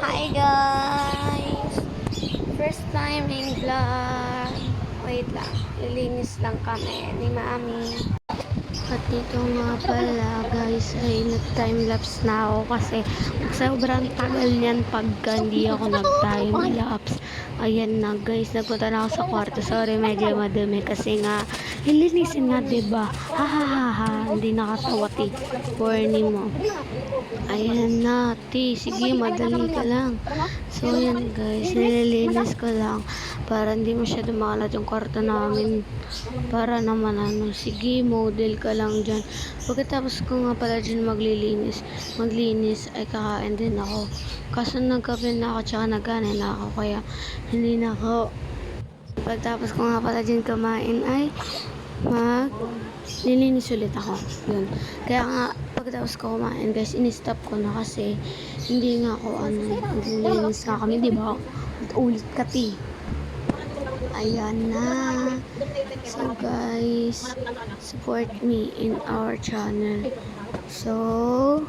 Hi guys! First time in vlog. Wait lang, lilinis lang kami ni Mami. At dito nga pala guys ay nag-timelapse na ako kasi sobrang tagal niyan pagka hindi ako nag-timelapse. Ayan na guys, nagpunta na ako sa kwarto. Sorry, medyo madumi kasi nga lilinisin nga, diba? Ha ha ha ha, hindi nakatawa ti. Warning mo. Ayan na, ti. Sige, madali ka lang. So, ayan guys, nililinis ko lang para hindi masyado makalat yung kwarto namin. Para naman sige, model ka lang dyan. Pagkatapos ko nga pala dyan maglinis ay kakain din ako. Kaso nagkape na ako tsaka nagkanin na ako kaya hindi na ako. Pagkatapos ko nga pala dyan kumain ay nilinis ulit ako. Yun. Kaya nga, pagkatapos ko kumain, guys, in-stop ko na kasi hindi nga ako, nilinis nga kami, diba? At ulit kati. Ayan na. So, guys, support me in our channel. So,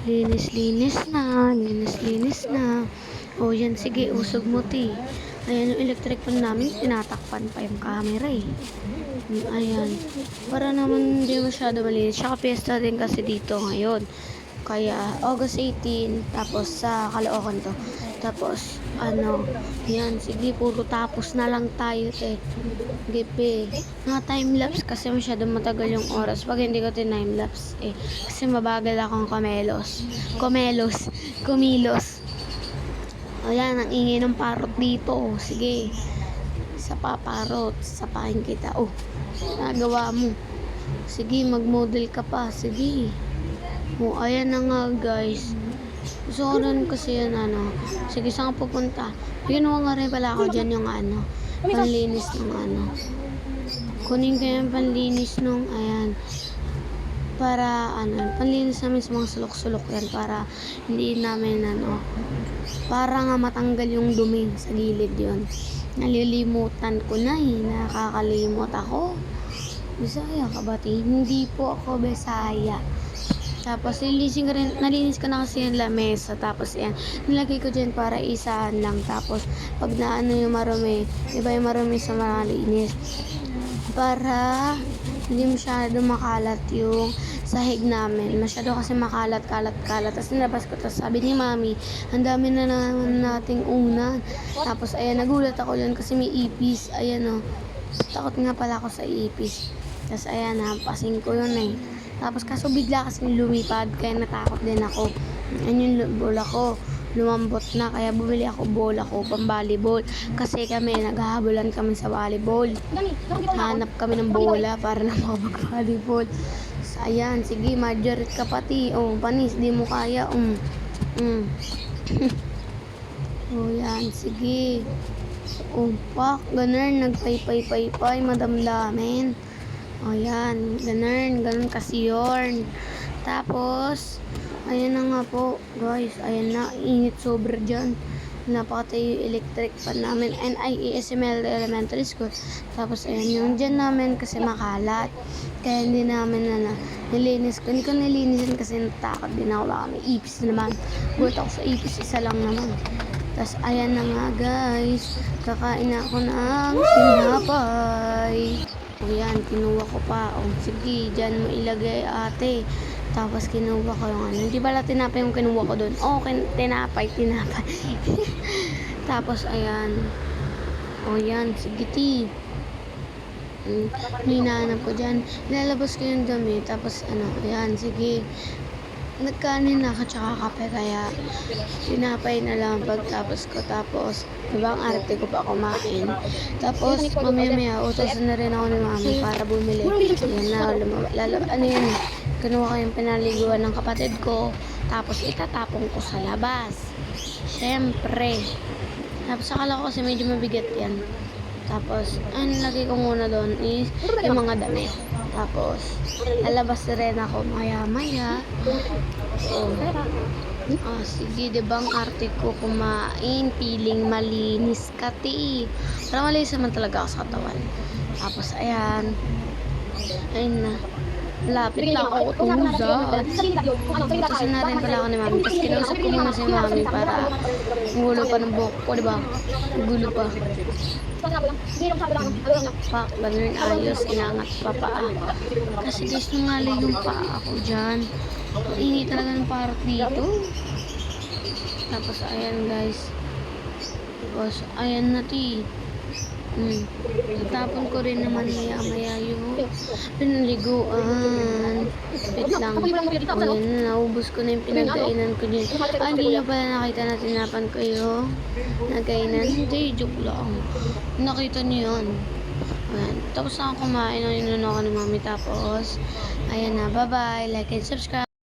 linis-linis na. O, yan, sige, usog mo, ti. Ayan, yung electric fan namin, tinatakpan pa yung camera, eh. Ayan. Para naman hindi masyado malinis. Tsaka fiesta din kasi dito ngayon. Kaya, August 18, tapos sa Caloocan to. Tapos, yan, sige, puro tapos na lang tayo, te. Gipe. Nga time-lapse kasi masyado matagal yung oras. Pag hindi ko time-lapse, kasi mabagal akong kumilos. Ayan, ang ingay ng parot dito. Sige, sa paparot, sapakin kita. Nagawa mo. Sige, mag-model ka pa. Sige. Ayan na nga, guys. Gusto ko rin kasi yan, Sige, saan ka pupunta? Ginawa nga rin pala ako dyan yung, panlinis ng, Kunin ko yung panlinis nung, ayan. Para, panlinis namin sa mga sulok-sulok yan. Para, hindi namin, para nga matanggal yung dumi sa gilid yon. Nalilimutan ko na, nakakalimot ako. Bisaya ka ba, ti? Hindi po ako Bisaya. Tapos, nalinis ko na kasi yung lamesa. Tapos, yan, nilagay ko dyan para isahan lang. Tapos, pag yung marumi, iba yung marumi sa malinis. Para, hindi masyado makalat yung sahig namin. Masyado kasi makalat. Tapos, nilabas ko. Tapos, sabi ni Mami, ang dami na naman nating unan. Tapos, ayan, nagulat ako dyan kasi may ipis. Ayan, takot nga pala ako sa ipis. Tapos, ayan, pasing ko yun, Tapos kaso bigla kasi lumipad kaya natakot din ako. Ayun yung bola ko. Lumambot na kaya bumili ako bola ko pang volleyball. Kasi kami naghahabulan kami sa volleyball. Hanap kami ng bola para na makapag-volleyball. So, ayan, sige, majorit ka pati. Panis, di mo kaya. Yan, sige. Pak, ganun, nagpay-pay-pay-pay, madamdamin. Yan, ganun kasi yun. Tapos, ayan na nga po, guys. Ayan na, init sobra dyan. Napakatay yung electric fan namin. ASML Elementary School. Tapos, ayan yung dyan namin kasi makalat. Kaya hindi namin nilinis ko. Hindi ko nilinisin kasi natakot din ako. Baka may ipis naman. Gulat ako sa ipis, isa lang naman. Tapos, ayan na nga, guys. Kakain na ako ng tinapay. Yan, kinuha ko pa. Sige, dyan mo ilagay, ate. Tapos, kinuha ko yung hindi pala tinapay yung kinuha ko doon. Tinapay. Tapos, ayan. Yan, sige, ti. Hinahanap ko dyan. Nilalabas ko yung dami. Tapos, ayan, sige. Nagkanin na ako tsaka kape kaya tinapay na lang pagtapos ko. Tapos diba ang arte ko pa kumain. Tapos mamaya utosan na rin ako ni Mami para bumili. Yan na, kinuha ko yung pinaliguan ng kapatid ko. Tapos itatapon ko sa labas. Siyempre. Tapos akala ko kasi medyo mabigat yan. Tapos ang lagay ko muna doon is yung mga damit. Tapos, lalabas rin ako maya-maya. Sige, diba ang arte ko kumain, feeling malinis kati. Pero malinis naman talaga ako sa katawan. Tapos, ayan na. Lapit lang ako tuhusad. Kasi na rin pala ako ni mami. Tapos kinausap ko muna si mami para gulo pa ng buhok ko, diba? Gulo pa. Pak, ganun ayos, inangat pa paa. Kasi guys, nangali yung paa ako dyan. Ang init talaga ng parot dito. Tapos ayan guys. Tapos ayan na ti. Tapon ko rin naman maya yung pinaliguan. Wait lang. O yan, naubos ko na yung pinagkainan ko din. Hindi nyo pala nakita na tinapan ko yung nagkainan. Hindi, joke lang. Nakita nyo yun. Ayan. Tapos na ako kumain ng inuno ko ni mami. Tapos, ayan na. Bye-bye. Like and subscribe.